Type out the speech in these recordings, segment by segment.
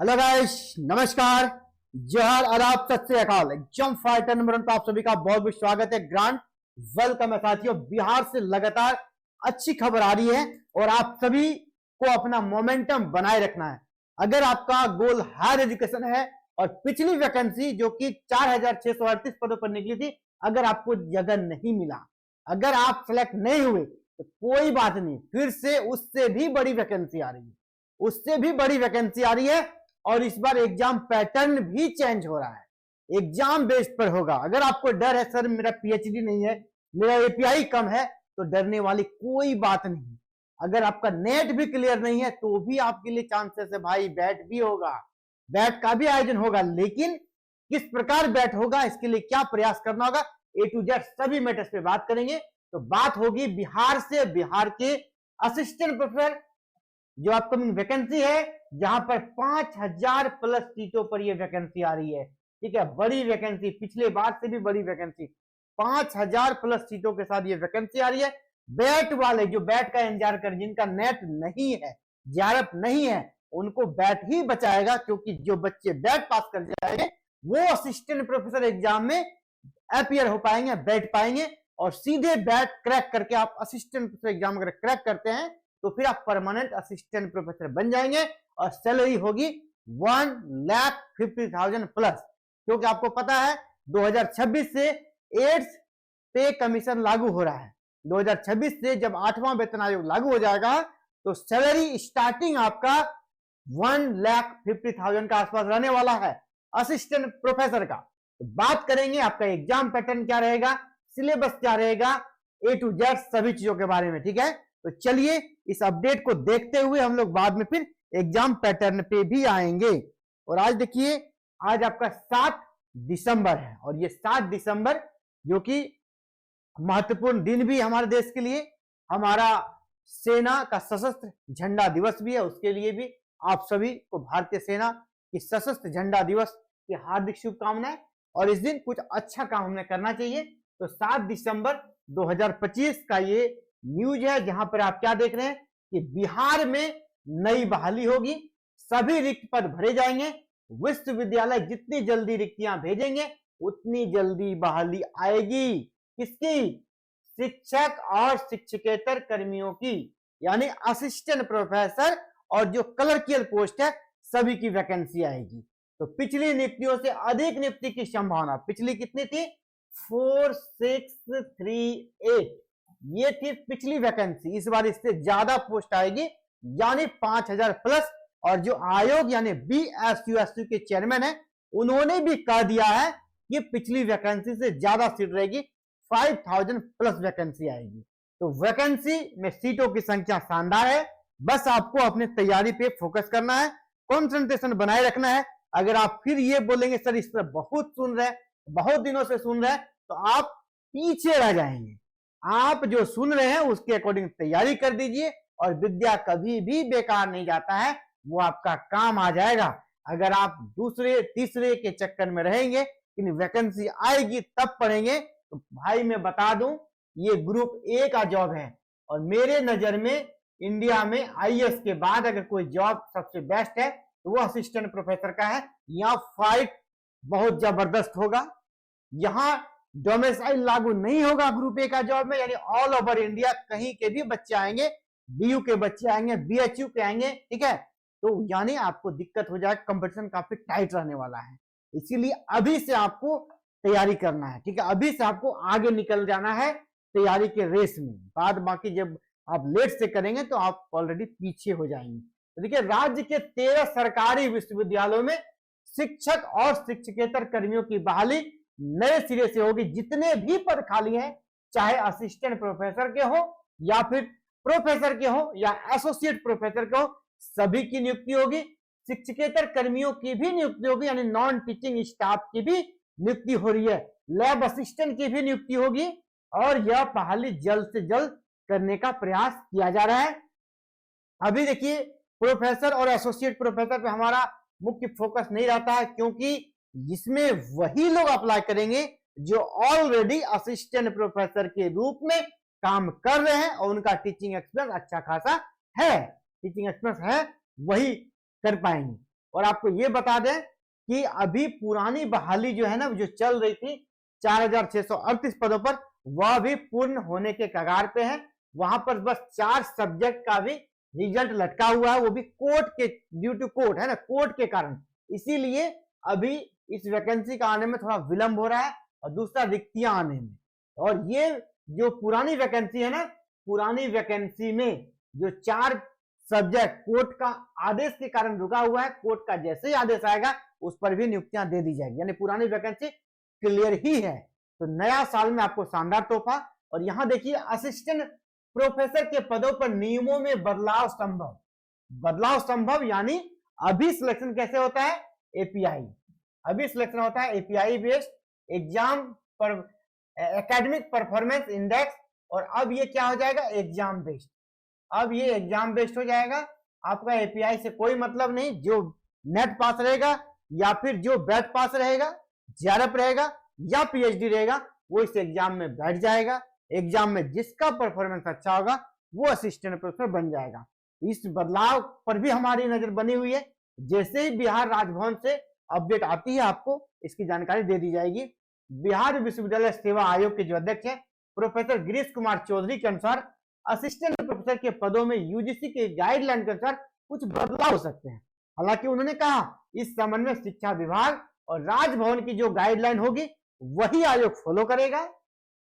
Hello guys, नमस्कार, जोहार, आदाब, सत श्री अकाल। एग्जाम फाइटर नंबर 1 पर आप सभी का बहुत बहुत स्वागत है। ग्रांड वेलकम है साथियों। बिहार से लगातार अच्छी खबर आ रही है और आप सभी को अपना मोमेंटम बनाए रखना है। अगर आपका गोल हायर एजुकेशन है और पिछली वैकेंसी जो कि 4638 पदों पर निकली थी, अगर आपको जगह नहीं मिला, अगर आप सेलेक्ट नहीं हुए तो कोई बात नहीं, फिर से उससे भी बड़ी वैकेंसी आ रही है, उससे भी बड़ी वैकेंसी आ रही है। और इस बार एग्जाम पैटर्न भी चेंज हो रहा है, एग्जाम बेस्ड पर होगा। अगर आपको डर है सर मेरा पीएचडी नहीं है, मेरा एपीआई कम है, तो डरने वाली कोई बात नहीं। अगर आपका नेट भी क्लियर नहीं है तो भी आपके लिए चांसेस है भाई, बैट भी होगा, बैट का भी आयोजन होगा। लेकिन किस प्रकार बैट होगा, इसके लिए क्या प्रयास करना होगा, ए टू जेड सभी मैटर्स पे बात करेंगे। तो बात होगी बिहार से, बिहार के असिस्टेंट प्रोफेसर जो अपकमिंग वैकेंसी है, जहां पर 5000 प्लस सीटों पर यह वैकेंसी आ रही है। ठीक है, बड़ी वैकेंसी, पिछले बार से भी बड़ी वैकेंसी, 5000 प्लस सीटों के साथ ये वैकेंसी आ रही है। बैट वाले जो बैट का इंतजार कर, जिनका नेट नहीं है, जेआरएफ नहीं है, उनको बैट ही बचाएगा, क्योंकि जो बच्चे बैट पास कर जाएंगे वो असिस्टेंट प्रोफेसर एग्जाम में अपीयर हो पाएंगे, बैठ पाएंगे, और सीधे बैट क्रैक करके आप असिस्टेंट प्रोफेसर एग्जाम अगर क्रैक करते हैं तो फिर आप परमानेंट असिस्टेंट प्रोफेसर बन जाएंगे और सैलरी होगी 1,50,000 प्लस। क्योंकि आपको पता है 2026 से एड्स पे कमीशन लागू हो रहा है। 2026 से जब 8वां वेतन आयोग लागू हो जाएगा तो सैलरी स्टार्टिंग आपका 1,50,000 का आसपास रहने वाला है असिस्टेंट प्रोफेसर का। तो बात करेंगे आपका एग्जाम पैटर्न क्या रहेगा, सिलेबस क्या रहेगा, ए टू जेड सभी चीजों के बारे में। ठीक है, तो चलिए इस अपडेट को देखते हुए हम लोग बाद में फिर एग्जाम पैटर्न पे भी आएंगे। और आज देखिए, आज आपका 7 दिसंबर है और ये 7 दिसंबर जो कि महत्वपूर्ण दिन भी हमारे देश के लिए, हमारा सेना का सशस्त्र झंडा दिवस भी है, उसके लिए भी आप सभी को भारतीय सेना की सशस्त्र झंडा दिवस की हार्दिक शुभकामनाएं। और इस दिन कुछ अच्छा काम हमें करना चाहिए। तो 7 दिसंबर 2025 का ये न्यूज है, जहां पर आप क्या देख रहे हैं कि बिहार में नई बहाली होगी, सभी रिक्त पद भरे जाएंगे, विश्वविद्यालय जितनी जल्दी रिक्तियां भेजेंगे उतनी जल्दी बहाली आएगी। किसकी? शिक्षक और शिक्षकेतर कर्मियों की, यानी असिस्टेंट प्रोफेसर और जो क्लर्कियल पोस्ट है सभी की वैकेंसी आएगी। तो पिछली नियुक्तियों से अधिक नियुक्ति की संभावना, पिछली कितनी थी? 4638, ये थी पिछली वैकेंसी। इस बार इससे ज्यादा पोस्ट आएगी, यानी 5000 प्लस। और जो आयोग यानी बीएसयूएसयू के चेयरमैन है, उन्होंने भी कह दिया है कि पिछली वैकेंसी से ज्यादा सीट रहेगी, 5000 प्लस वैकेंसी आएगी। तो वैकेंसी में सीटों की संख्या शानदार है, बस आपको अपनी तैयारी पे फोकस करना है, कॉन्सेंट्रेशन बनाए रखना है। अगर आप फिर ये बोलेंगे सर इस पर बहुत सुन रहे हैं, बहुत दिनों से सुन रहे हैं, तो आप पीछे रह जाएंगे। आप जो सुन रहे हैं उसके अकॉर्डिंग तैयारी कर दीजिए, और विद्या कभी भी बेकार नहीं जाता है, वो आपका काम आ जाएगा। अगर आप दूसरे तीसरे के चक्कर में रहेंगे कि वैकेंसी आएगी तब पढ़ेंगे, तो भाई मैं बता दूं ये ग्रुप ए का जॉब है, और मेरे नजर में इंडिया में आईएएस के बाद अगर कोई जॉब सबसे बेस्ट है तो वो असिस्टेंट प्रोफेसर का है। यहाँ फाइट बहुत जबरदस्त होगा, यहाँ डोमिसाइल लागू नहीं होगा ग्रुप ए का जॉब में, यानी ऑल ओवर इंडिया कहीं के भी बच्चे आएंगे, बीयू के बच्चे आएंगे, बीएचयू के आएंगे। ठीक है, तो यानी आपको दिक्कत हो जाएगा, कंपटीशन काफी टाइट रहने वाला है। इसीलिए अभी से आपको तैयारी करना है। ठीक है, अभी से आपको आगे निकल जाना है तैयारी के रेस में। बाद बाकी जब आप लेट से करेंगे तो आप ऑलरेडी पीछे हो जाएंगे। तो देखिए, राज्य के 13 सरकारी विश्वविद्यालयों में शिक्षक और शिक्षकेतर कर्मियों की बहाली नए सिरे से होगी। जितने भी पद खाली हैं, चाहे असिस्टेंट प्रोफेसर के हो या फिर प्रोफेसर के हो या एसोसिएट प्रोफेसर के हो, सभी की नियुक्ति होगी। शिक्षकेतर कर्मियों की भी नियुक्ति होगी, यानी नॉन टीचिंग स्टाफ की भी नियुक्ति हो रही है, लैब असिस्टेंट की भी नियुक्ति होगी, और यह बहाली जल्द से जल्द करने का प्रयास किया जा रहा है। अभी देखिए, प्रोफेसर और एसोसिएट प्रोफेसर पे हमारा मुख्य फोकस नहीं रहता है, क्योंकि इसमें वही लोग अप्लाई करेंगे जो ऑलरेडी असिस्टेंट प्रोफेसर के रूप में काम कर रहे हैं और उनका टीचिंग एक्सपीरियंस अच्छा खासा है, टीचिंग एक्सपीरियंस है, वही कर पाएंगे। और आपको ये बता दें कि अभी पुरानी बहाली जो है ना, जो चल रही थी 4638 पदों पर, वह भी पूर्ण होने के कगार पे है। वहां पर बस 4 सब्जेक्ट का भी रिजल्ट लटका हुआ है, वो भी कोर्ट के ड्यू टू कोर्ट है ना, कोर्ट के कारण। इसीलिए अभी इस वैकेंसी का आने में थोड़ा विलंब हो रहा है, और दूसरा रिक्तियां आने में। और ये जो पुरानी वैकेंसी है ना, पुरानी वैकेंसी में जो 4 सब्जेक्ट कोर्ट का आदेश के कारण रुका हुआ है, कोर्ट का जैसे ही आदेश आएगा उस पर भी नियुक्तियां दे दी जाएगी, यानी पुरानी वैकेंसी क्लियर ही है। तो नया साल में आपको शानदार तोहफा। और यहां देखिए, असिस्टेंट प्रोफेसर के पदों पर नियमों में बदलाव संभव। बदलाव संभव यानी अभी सिलेक्शन कैसे होता है, एपीआई। अभी सिलेक्शन होता है एपीआई बेस्ड एग्जाम पर, एकेडमिक परफॉर्मेंस इंडेक्स। और अब ये क्या हो जाएगा, एग्जाम बेस्ड। अब ये एग्जाम बेस्ड हो जाएगा। आपका एपीआई से कोई मतलब नहीं, जो नेट पास रहेगा या फिर जो बैट पास रहेगा, जेआरएफ रहेगा या पीएचडी रहेगा, वो इस एग्जाम में बैठ जाएगा। एग्जाम में जिसका परफॉर्मेंस अच्छा होगा वो असिस्टेंट प्रोफेसर बन जाएगा। इस बदलाव पर भी हमारी नजर बनी हुई है। जैसे ही बिहार राजभवन से अपडेट आती है, आपको इसकी जानकारी दे दी जाएगी। बिहार विश्वविद्यालय सेवा आयोग के जो अध्यक्ष हैं प्रोफेसर गिरीश कुमार चौधरी के अनुसार, असिस्टेंट प्रोफेसर के पदों में यूजीसी के गाइडलाइन के अनुसार कुछ बदलाव हो सकते हैं। हालांकि उन्होंने कहा इस संबंध में शिक्षा विभाग और राजभवन की जो गाइडलाइन होगी वही आयोग फॉलो करेगा।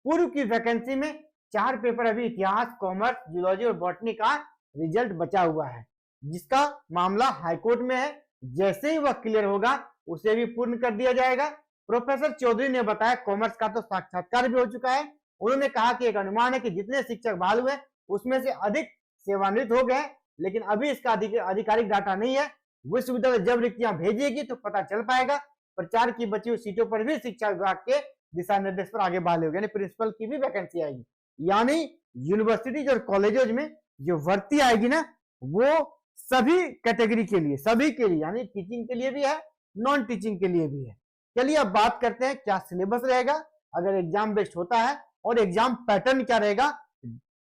पूर्व की वैकेंसी में 4 पेपर अभी इतिहास, कॉमर्स, जूलॉजी और बॉटनी का रिजल्ट बचा हुआ है, जिसका मामला हाईकोर्ट में है। जैसे ही वह क्लियर होगा उसे भी पूर्ण कर दिया जाएगा। प्रोफेसर चौधरी ने बताया कॉमर्स का तो साक्षात्कार भी हो चुका है। उन्होंने कहा कि एक अनुमान है कि जितने शिक्षक बहाल हुए उसमें से अधिक सेवानिवृत्त हो गए, लेकिन अभी इसका आधिकारिक डाटा नहीं है। विश्वविद्यालय जब रिक्तियां भेजेगी तो पता चल पाएगा। प्रचार की बची हुई सीटों पर भी शिक्षा विभाग के दिशा निर्देश पर आगे बहाली होगी, यानी प्रिंसिपल की भी वैकेंसी आएगी। यानी यूनिवर्सिटीज और कॉलेजों में जो भर्ती आएगी ना, वो सभी कैटेगरी के लिए, सभी के लिए, यानी टीचिंग के लिए भी है, नॉन टीचिंग के लिए भी है। चलिए अब बात करते हैं क्या सिलेबस रहेगा अगर एग्जाम बेस्ड होता है, और एग्जाम पैटर्न क्या रहेगा।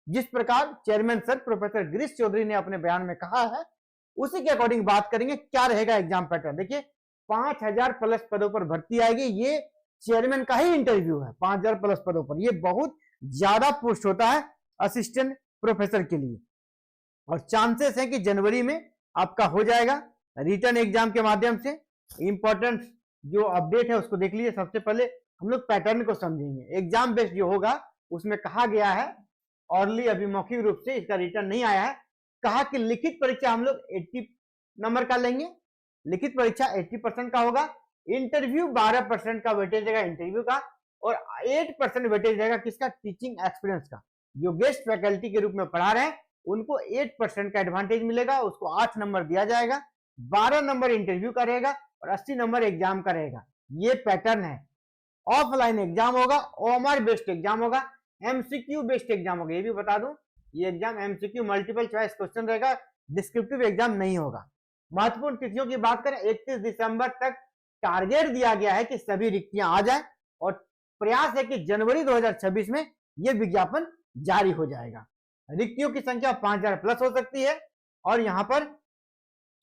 जिस प्रकार chairman sir professor Girish Chaudhary ने अपने बयान में कहा है, उसी के अकॉर्डिंग बात करेंगे क्या रहेगा एग्जाम पैटर्न। देखिए 5000 प्लस पदों पर भर्ती आएगी, ये चेयरमैन का ही इंटरव्यू है। 5000 प्लस पदों पर, ये बहुत ज्यादा पोस्ट होता है असिस्टेंट प्रोफेसर के लिए। और चांसेस है कि जनवरी में आपका हो जाएगा रिटर्न एग्जाम के माध्यम से। इंपॉर्टेंट जो अपडेट है उसको देख लीजिए। सबसे पहले हम लोग पैटर्न को समझेंगे। एग्जाम बेस्ड जो होगा उसमें कहा गया है, ऑर्ली अभी मौखिक रूप से इसका रिटर्न नहीं आया है, कहा कि लिखित परीक्षा हम लोग 80 नंबर का लेंगे, लिखित परीक्षा 80% का होगा। इंटरव्यू 12% का वेटेज रहेगा इंटरव्यू का, और 8% वेटेज रहेगा किसका, टीचिंग एक्सपीरियंस का। जो गेस्ट फैकल्टी के रूप में पढ़ा रहे हैं उनको 8% का एडवांटेज मिलेगा, उसको 8 नंबर दिया जाएगा। 12 नंबर इंटरव्यू का रहेगा और 80 नंबर एग्जाम का रहेगा। ये पैटर्न है। ऑफलाइन एग्जाम होगा, ओएमआर बेस्ड एग्जाम होगा, एमसीक्यू बेस्ड एग्जाम होगा। ये भी बता दूं, ये exam MCQ multiple choice question रहेगा, डिस्क्रिप्टिव एग्जाम नहीं होगा। महत्वपूर्ण तिथियों की बात करें, 31 दिसंबर तक टारगेट दिया गया है कि सभी रिक्तियां आ जाए, और प्रयास है कि जनवरी 2026 में यह विज्ञापन जारी हो जाएगा। रिक्तियों की संख्या 5000 प्लस हो सकती है, और यहां पर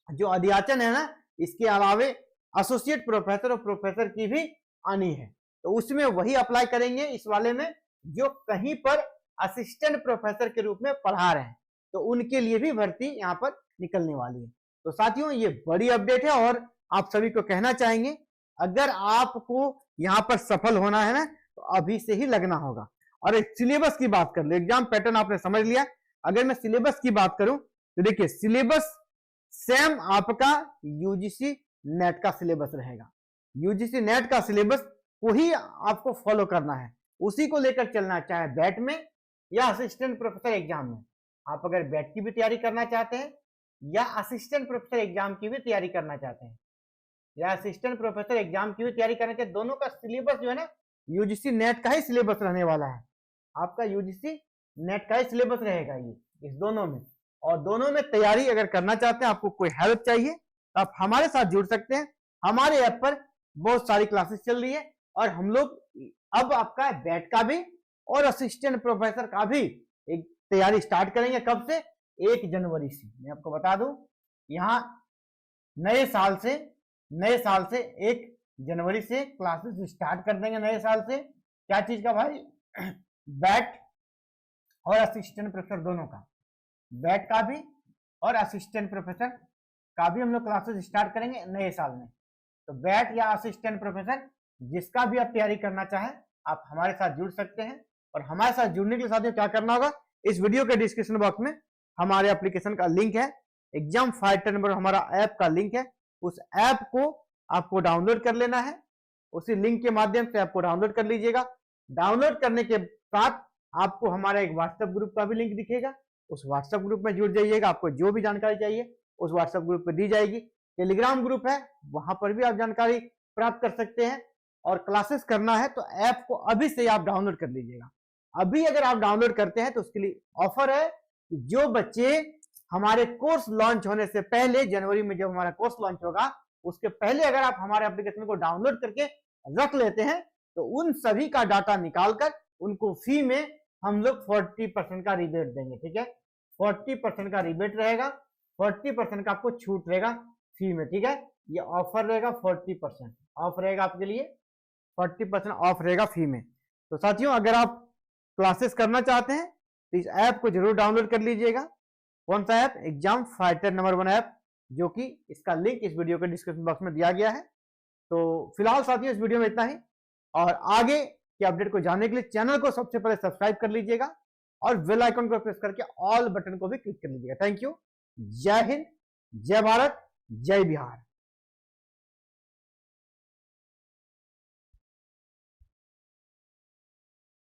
जो अध्याचन है ना, इसके अलावे एसोसिएट प्रोफेसर और प्रोफेसर की भी आनी है, तो उसमें वही अप्लाई करेंगे इस वाले में जो कहीं पर असिस्टेंट प्रोफेसर के रूप में पढ़ा रहे हैं, तो उनके लिए भी भर्ती यहां पर निकलने वाली है। तो साथियों ये बड़ी अपडेट है, और आप सभी को कहना चाहेंगे अगर आपको यहां पर सफल होना है ना, तो अभी से ही लगना होगा। और एक सिलेबस की बात कर लो, एग्जाम पैटर्न आपने समझ लिया। अगर मैं सिलेबस की बात करूं तो देखिए सिलेबस सेम आपका यूजीसी नेट का सिलेबस रहेगा। यूजीसी नेट का सिलेबस को ही आपको फॉलो करना है, उसी को लेकर चलना, चाहे बैट में या असिस्टेंट प्रोफेसर एग्जाम में। आप अगर बैट की भी तैयारी करना चाहते हैं या असिस्टेंट प्रोफेसर एग्जाम की भी तैयारी करना चाहते हैं, या असिस्टेंट प्रोफेसर एग्जाम की भी तैयारी करना चाहते हैं, दोनों का सिलेबस जो है ना यूजीसी नेट का ही सिलेबस रहने वाला है। आपका यूजीसी नेट का ही सिलेबस रहेगा ये इस दोनों में। और दोनों में तैयारी अगर करना चाहते हैं, आपको कोई हेल्प चाहिए तो आप हमारे साथ जुड़ सकते हैं। हमारे ऐप पर बहुत सारी क्लासेस चल रही है, और हम लोग अब आपका बैट का भी और असिस्टेंट प्रोफेसर का भी एक तैयारी स्टार्ट करेंगे। कब से? 1 जनवरी से। मैं आपको बता दूं, यहाँ नए साल से 1 जनवरी से क्लासेस स्टार्ट कर देंगे। नए साल से क्या चीज का भाई? बैट और असिस्टेंट प्रोफेसर दोनों का, बैट का भी और असिस्टेंट प्रोफेसर का भी हम लोग क्लासेस स्टार्ट करेंगे नए साल में। तो बैट या असिस्टेंट प्रोफेसर जिसका भी आप तैयारी करना चाहें आप हमारे साथ जुड़ सकते हैं। और हमारे साथ जुड़ने के लिए साथियों क्या करना होगा, इस वीडियो के डिस्क्रिप्शन बॉक्स में हमारे एप्लीकेशन का लिंक है, एग्जाम फाइटर नंबर हमारा ऐप का लिंक है, उस ऐप को आपको डाउनलोड कर लेना है। उसी लिंक के माध्यम से आपको डाउनलोड कर लीजिएगा। डाउनलोड करने के साथ आपको हमारा एक व्हाट्सएप ग्रुप का भी लिंक दिखेगा, उस व्हाट्सएप ग्रुप में जुड़ जाइएगा। आपको जो भी जानकारी चाहिए उस व्हाट्सएप ग्रुप पर दी जाएगी। टेलीग्राम ग्रुप है, वहां पर भी आप जानकारी प्राप्त कर सकते हैं। और क्लासेस करना है तो ऐप को अभी से आप डाउनलोड कर लीजिएगा। अभी अगर आप डाउनलोड करते हैं तो उसके लिए ऑफर है कि जो बच्चे हमारे कोर्स लॉन्च होने से पहले, जनवरी में जब हमारा कोर्स लॉन्च होगा उसके पहले अगर आप हमारे एप्लीकेशन को डाउनलोड करके रख लेते हैं तो उन सभी का डाटा निकालकर उनको फी में हम लोग 40% का रिबेट देंगे। ठीक है, 40% का रिबेट रहेगा, 40% का आपको छूट रहेगा फी में। ठीक है, ये ऑफर रहेगा, 40% ऑफ रहेगा आपके लिए, 40% ऑफ रहेगा फी में। तो साथियों अगर आप क्लासेस करना चाहते हैं तो इस ऐप को जरूर डाउनलोड कर लीजिएगा। कौन सा app? Exam fighter number 1 app, जो कि इसका लिंक इस वीडियो के डिस्क्रिप्शन बॉक्स में दिया गया है। तो फिलहाल साथियों इस वीडियो में इतना ही, और आगे के अपडेट को जानने के लिए चैनल को सबसे पहले सब्सक्राइब कर लीजिएगा और बेल आइकन को प्रेस करके ऑल बटन को भी क्लिक कर लीजिएगा। Thank you. जय हिंद, जय भारत, जय बिहार।